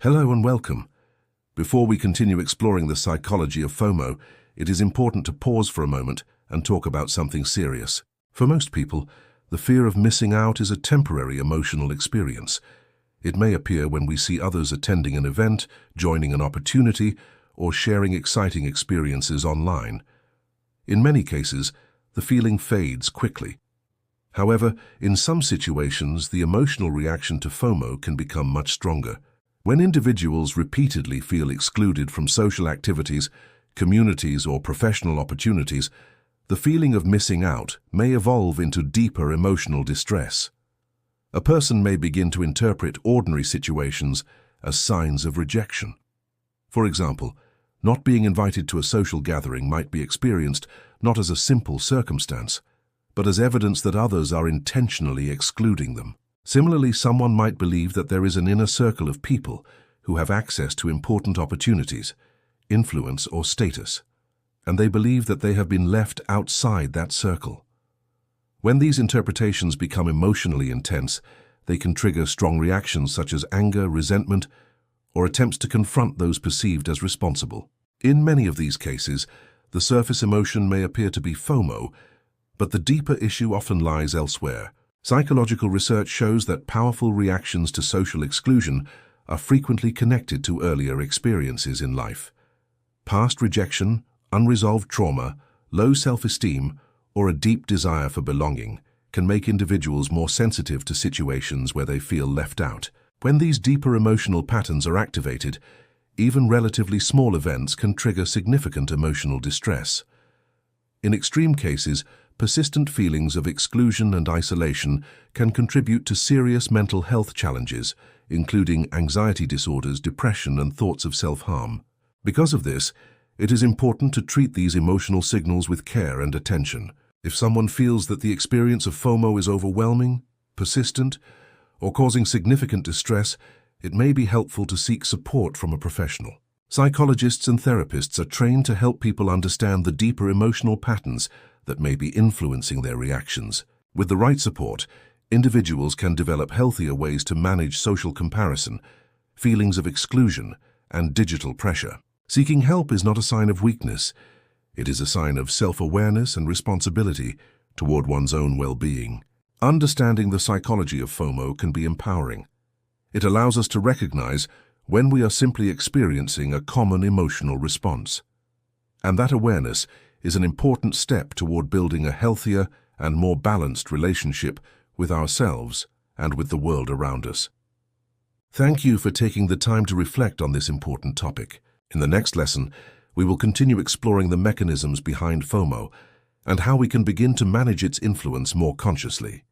Hello and welcome. Before we continue exploring the psychology of FOMO, it is important to pause for a moment and talk about something serious. For most people, the fear of missing out is a temporary emotional experience. It may appear when we see others attending an event, joining an opportunity, or sharing exciting experiences online. In many cases, the feeling fades quickly. However, in some situations, the emotional reaction to FOMO can become much stronger. When individuals repeatedly feel excluded from social activities, communities, or professional opportunities, the feeling of missing out may evolve into deeper emotional distress. A person may begin to interpret ordinary situations as signs of rejection. For example, not being invited to a social gathering might be experienced not as a simple circumstance, but as evidence that others are intentionally excluding them. Similarly, someone might believe that there is an inner circle of people who have access to important opportunities, influence, or status, and they believe that they have been left outside that circle. When these interpretations become emotionally intense, they can trigger strong reactions such as anger, resentment, or attempts to confront those perceived as responsible. In many of these cases, the surface emotion may appear to be FOMO, but the deeper issue often lies elsewhere. Psychological research shows that powerful reactions to social exclusion are frequently connected to earlier experiences in life. Past rejection, unresolved trauma, low self-esteem, or a deep desire for belonging can make individuals more sensitive to situations where they feel left out. When these deeper emotional patterns are activated, even relatively small events can trigger significant emotional distress. In extreme cases, persistent feelings of exclusion and isolation can contribute to serious mental health challenges, including anxiety disorders, depression, and thoughts of self-harm. Because of this, it is important to treat these emotional signals with care and attention. If someone feels that the experience of FOMO is overwhelming, persistent, or causing significant distress, it may be helpful to seek support from a professional. Psychologists and therapists are trained to help people understand the deeper emotional patterns that may be influencing their reactions. With the right support, individuals can develop healthier ways to manage social comparison, feelings of exclusion, and digital pressure. Seeking help is not a sign of weakness. It is a sign of self-awareness and responsibility toward one's own well-being. Understanding the psychology of FOMO can be empowering. It allows us to recognize when we are simply experiencing a common emotional response. And that awareness is an important step toward building a healthier and more balanced relationship with ourselves and with the world around us. Thank you for taking the time to reflect on this important topic. In the next lesson, we will continue exploring the mechanisms behind FOMO and how we can begin to manage its influence more consciously.